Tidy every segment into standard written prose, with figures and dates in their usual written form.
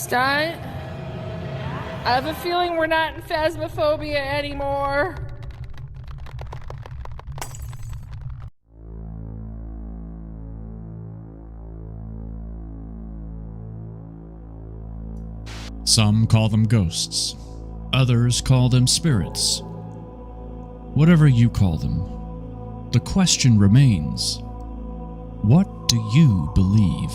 Stunt? I have a feeling we're not in Phasmophobia anymore. Some call them ghosts. Others call them spirits. Whatever you call them, the question remains, what do you believe?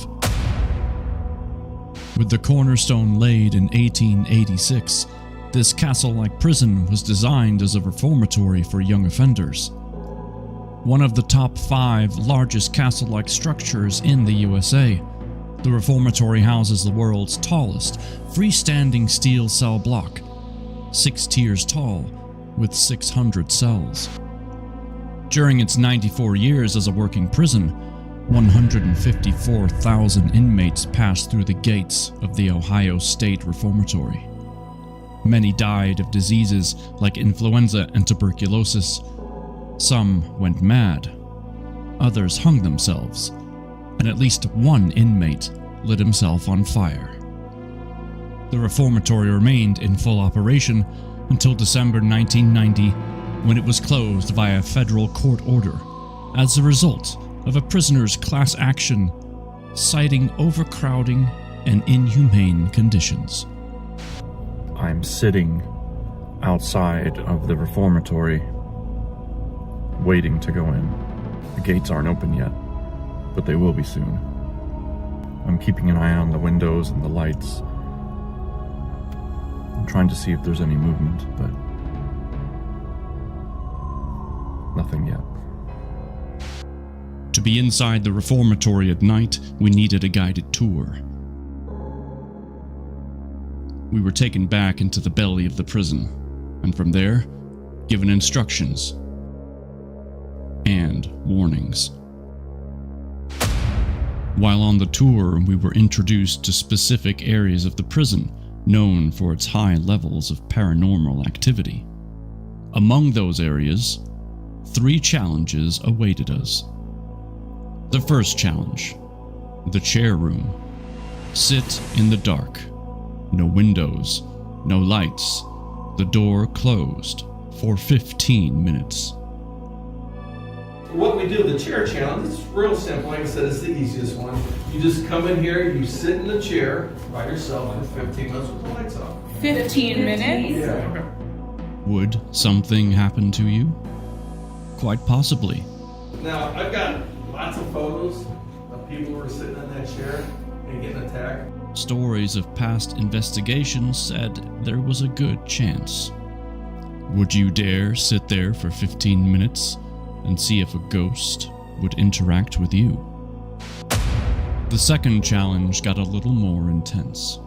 With the cornerstone laid in 1886, this castle-like prison was designed as a reformatory for young offenders. One of the top 5 largest castle-like structures in the USA, the reformatory houses the world's tallest freestanding steel cell block, 6 tiers tall, with 600 cells. During its 94 years as a working prison, 154,000 inmates passed through the gates of the Ohio State Reformatory. Many died of diseases like influenza and tuberculosis. Some went mad. Others hung themselves, and at least one inmate lit himself on fire. The reformatory remained in full operation until December 1990, when it was closed via federal court order as a result of a prisoner's class action citing overcrowding and inhumane conditions. I'm sitting outside of the reformatory, waiting to go in. The gates aren't open yet, but they will be soon. I'm keeping an eye on the windows and the lights. I'm trying to see if there's any movement, but nothing yet. To be inside the reformatory at night, we needed a guided tour. We were taken back into the belly of the prison, and from there, given instructions and warnings. While on the tour, we were introduced to specific areas of the prison known for its high levels of paranormal activity. Among those areas, 3 challenges awaited us. The first challenge, the chair room. Sit in the dark. No windows, no lights. The door closed for 15 minutes. What we do, the chair challenge, it's real simple. Like I said, it's the easiest one. You just come in here, you sit in the chair by yourself for 15 minutes with the lights off. 15 minutes? Yeah. Would something happen to you? Quite possibly. Now, I've got lots of photos of people who are sitting in that chair and getting attacked. Stories of past investigations said there was a good chance. Would you dare sit there for 15 minutes and see if a ghost would interact with you? The second challenge got a little more intense.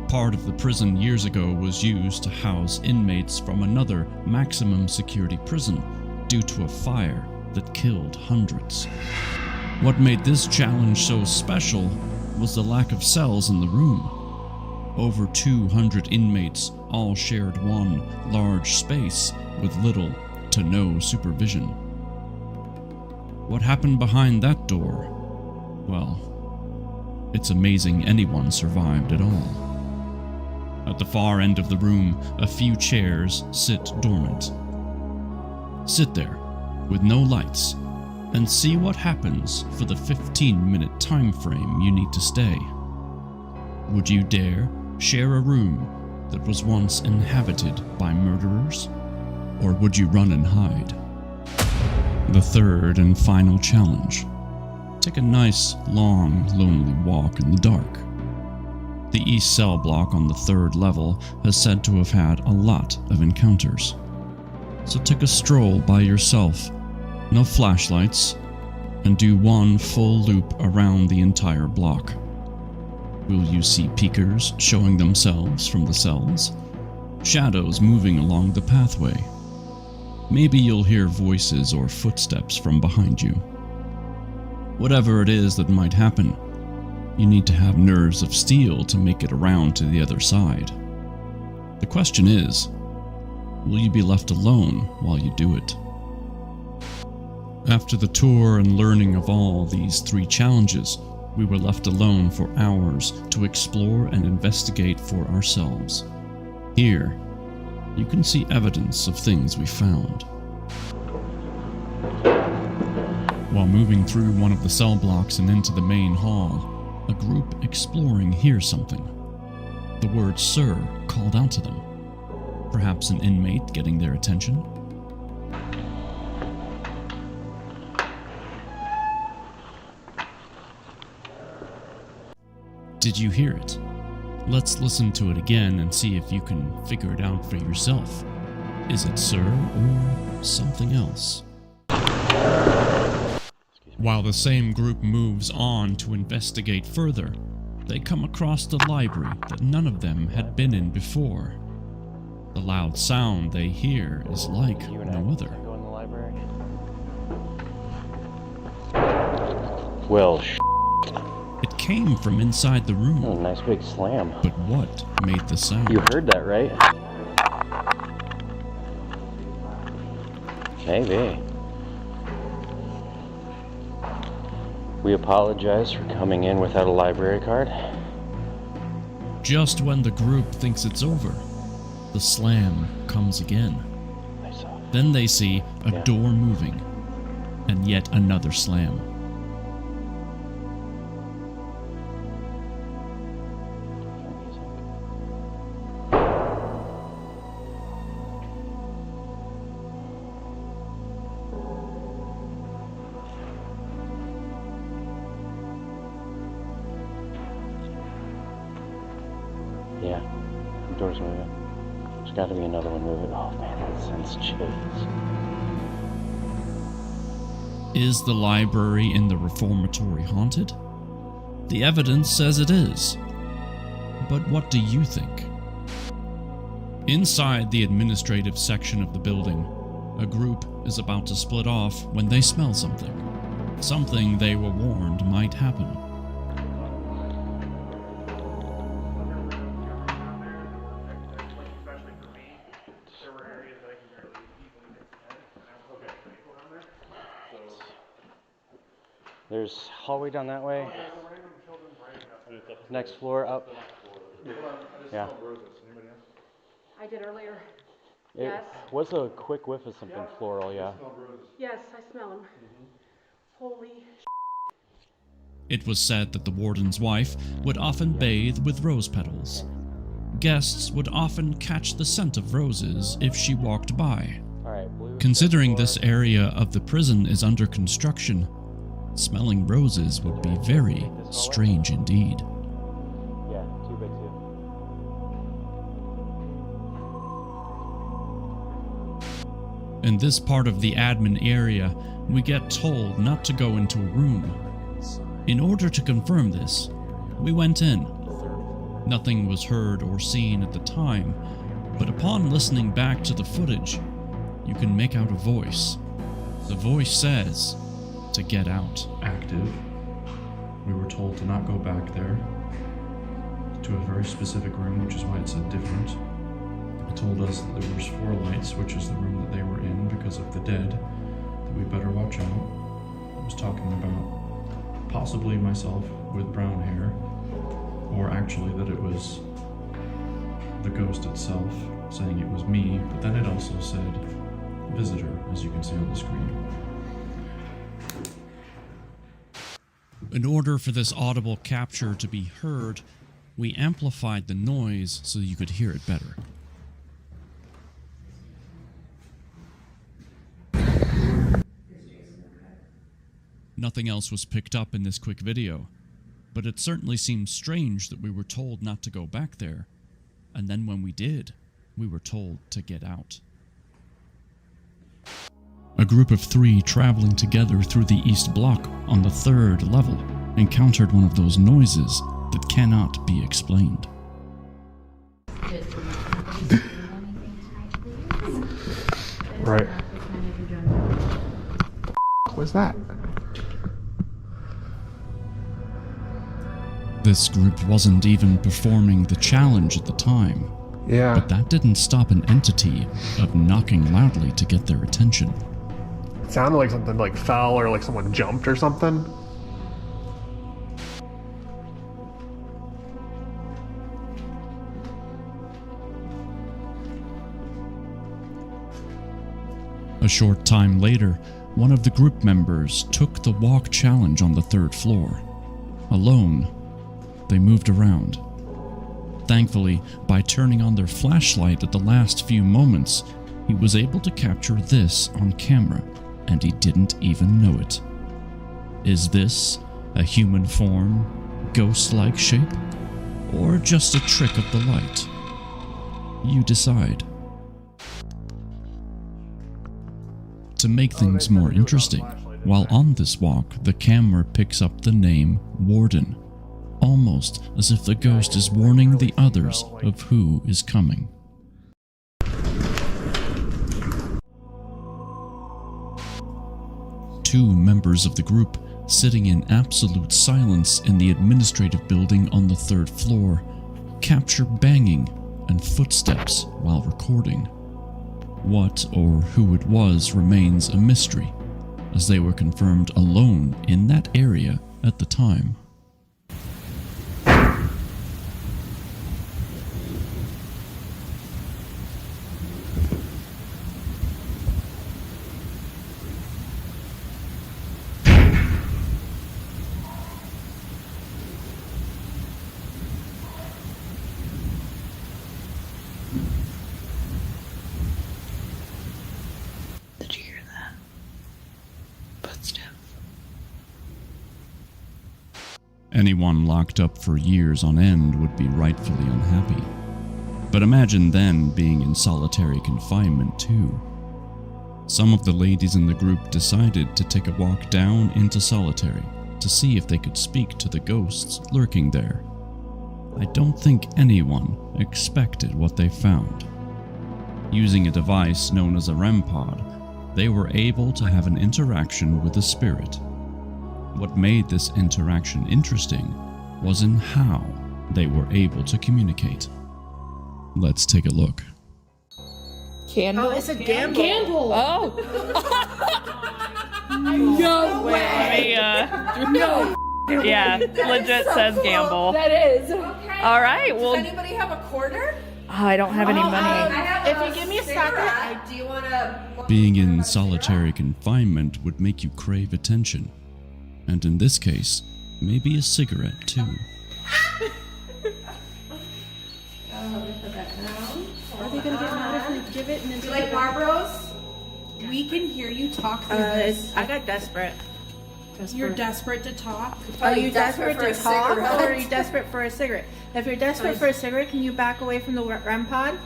Part of the prison years ago was used to house inmates from another maximum security prison due to a fire that killed hundreds. What made this challenge so special was the lack of cells in the room. Over 200 inmates all shared one large space with little to no supervision. What happened behind that door? Well, it's amazing anyone survived at all. At the far end of the room, a few chairs sit dormant. Sit there, with no lights, and see what happens for the 15-minute time frame you need to stay. Would you dare share a room that was once inhabited by murderers? Or would you run and hide? The third and final challenge. Take a nice, long, lonely walk in the dark. The east cell block on the 3rd level is said to have had a lot of encounters. So take a stroll by yourself, no flashlights, and do one full loop around the entire block. Will you see peekers showing themselves from the cells? Shadows moving along the pathway? Maybe you'll hear voices or footsteps from behind you. Whatever it is that might happen, you need to have nerves of steel to make it around to the other side. The question is, will you be left alone while you do it? After the tour and learning of all these 3 challenges, we were left alone for hours to explore and investigate for ourselves. Here, you can see evidence of things we found. While moving through one of the cell blocks and into the main hall, a group exploring hears something. The word "sir" called out to them. Perhaps an inmate getting their attention? Did you hear it? Let's listen to it again and see if you can figure it out for yourself. Is it "sir" or something else? While the same group moves on to investigate further, they come across the library that none of them had been in before. The loud sound they hear is like no other. Go in the library. Well, It came from inside the room. oh, nice big slam. But what made the sound? You heard that, right? Maybe. We apologize for coming in without a library card. Just when the group thinks it's over, the slam comes again. I saw. Then they see a Yeah. door moving, and yet another slam. Yeah, the door's moving. There's got to be another one moving. Oh man, that sends chills. Is the library in the reformatory haunted? The evidence says it is. But what do you think? Inside the administrative section of the building, a group is about to split off when they smell something. Something they were warned might happen. There's hallway down that way. Next floor up. Yeah. I did earlier. It Yes. was a quick whiff of something floral, yeah. Yes, I smell them. Holy It was said that the warden's wife would often bathe with rose petals. Guests would often catch the scent of roses if she walked by. Alright, blue. Considering this area of the prison is under construction, smelling roses would be very strange indeed. Yeah, 2x2. In this part of the admin area, we get told not to go into a room. In order to confirm this, we went in. Nothing was heard or seen at the time, but upon listening back to the footage, you can make out a voice. The voice says to get out. Active. We were told to not go back there, to a very specific room, which is why it said different. It told us that there was 4 lights, which is the room that they were in because of the dead, that we better watch out. It was talking about possibly myself with brown hair, or actually that it was the ghost itself saying it was me, but then it also said visitor, as you can see on the screen. In order for this audible capture to be heard, we amplified the noise so you could hear it better. Nothing else was picked up in this quick video, but it certainly seems strange that we were told not to go back there, and then when we did, we were told to get out. A group of 3 traveling together through the East Block on the 3rd level encountered one of those noises that cannot be explained. Right. What's that? This group wasn't even performing the challenge at the time, Yeah. but that didn't stop an entity of knocking loudly to get their attention. It sounded like something like fell or like someone jumped or something. A short time later, one of the group members took the walk challenge on the 3rd floor. Alone, they moved around. Thankfully, by turning on their flashlight at the last few moments, he was able to capture this on camera, and he didn't even know it. Is this a human form, ghost-like shape, or just a trick of the light? You decide. To make things more interesting, while on this walk, the camera picks up the name Warden, almost as if the ghost is warning the others of who is coming. Two members of the group, sitting in absolute silence in the administrative building on the 3rd floor, capture banging and footsteps while recording. What or who it was remains a mystery, as they were confirmed alone in that area at the time. Did you hear that? Footsteps. Anyone locked up for years on end would be rightfully unhappy. But imagine then being in solitary confinement too. Some of the ladies in the group decided to take a walk down into solitary to see if they could speak to the ghosts lurking there. I don't think anyone expected what they found. Using a device known as a REM pod, they were able to have an interaction with the spirit. What made this interaction interesting was in how they were able to communicate. Let's take a look. Candle? Oh, it's a gamble. Gamble! Oh! No way! No. Yeah, legit says gamble. That is. All right, well. Does anybody have a quarter? Oh, I don't have any money. If you give me a second, do you want to? Being in solitary confinement would make you crave attention. And in this case, maybe a cigarette too. Are they gonna get mad if we give it and then Do you like Marlboros? we can hear you talk through this? I got desperate. You're desperate to talk? Are you desperate to talk, or are you desperate for a cigarette? If you're desperate for a cigarette, can you back away from the REM pod?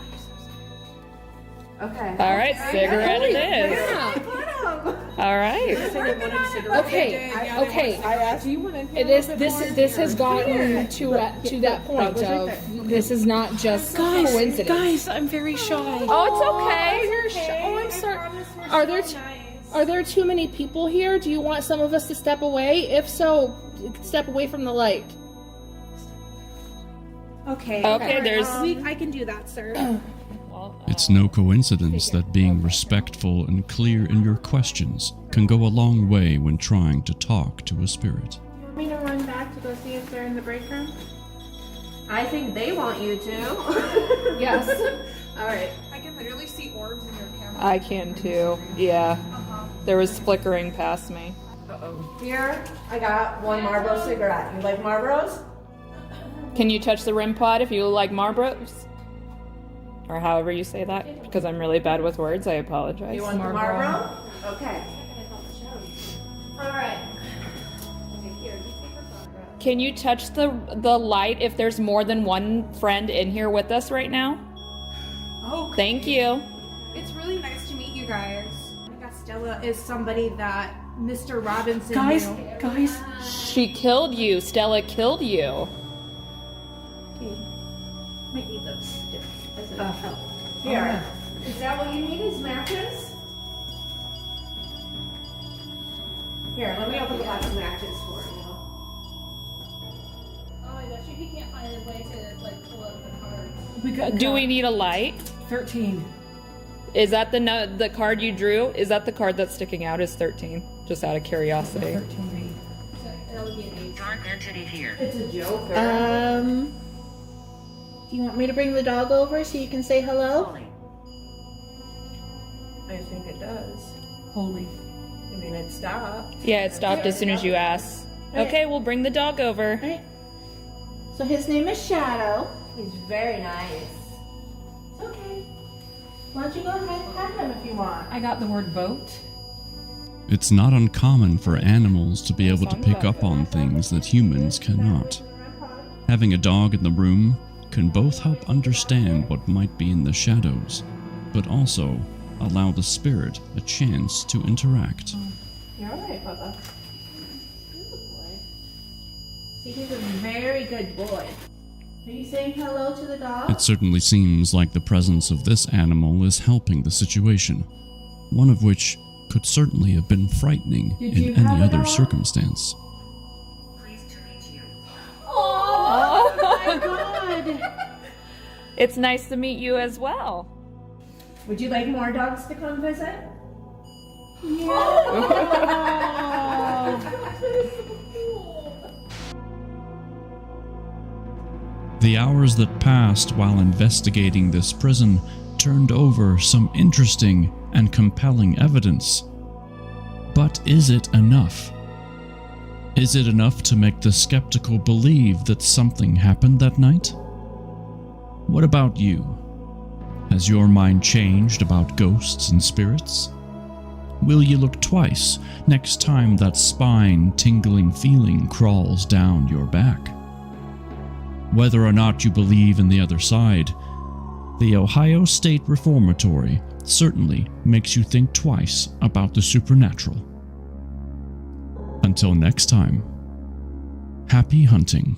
Okay. All right, cigarette it is. All right. Okay. Okay. This has gotten to that point of this is not just coincidence. Guys, I'm very shy. Oh, it's okay. You're oh, I'm sorry. Are there too many people here? Do you want some of us to step away? If so, step away from the light. Okay. Okay, there's. I can do that, sir. It's no coincidence that being respectful and clear in your questions can go a long way when trying to talk to a spirit. You want me to run back to go see if they're in the break room? I think they want you to. Yes. All right. I can literally see orbs in your camera. I can too. Yeah. There was flickering past me. Here, I got one Marlboro cigarette. You like Marlboros? Can you touch the REM pod if you like Marlboros? Or however you say that, because I'm really bad with words. I apologize. You want the Marlboro? Okay. All right. Can you touch the light if there's more than one friend in here with us right now? Oh, Thank you. it's really nice to meet you guys. I got Stella is somebody that Mr. Robinson knew. Guys. She killed you. Stella killed you. Might need those. Here. Is that what you need? Is matches? Here, let me open the box of matches for you. Oh my gosh, he can't find a way to pull up the cards. Do we need a light? 13. Is that the card you drew? Is that the card that's sticking out? Is 13? Just out of curiosity. That would be an 8. Dark entity here. It's a joker. Do you want me to bring the dog over so you can say hello? I think it does. Holy. I mean, it stopped. Yeah, it stopped as soon as you asked. Okay, we'll bring the dog over. Right. So his name is Shadow. He's very nice. It's okay. Why don't you go ahead and pet him if you want? I got the word boat. It's not uncommon for animals to be able to pick up on things that humans cannot. Having a dog in the room can both help understand what might be in the shadows, but also allow the spirit a chance to interact. You're alright, Papa. Good boy. See, he's a very good boy. Are you saying hello to the dog? It certainly seems like the presence of this animal is helping the situation, one of which could certainly have been frightening in any other circumstance. Oh my god! It's nice to meet you as well. Would you like more dogs to come visit? The hours that passed while investigating this prison turned over some interesting and compelling evidence. But is it enough? Is it enough to make the skeptical believe that something happened that night? What about you? Has your mind changed about ghosts and spirits? Will you look twice next time that spine-tingling feeling crawls down your back? Whether or not you believe in the other side, the Ohio State Reformatory certainly makes you think twice about the supernatural. Until next time, happy hunting.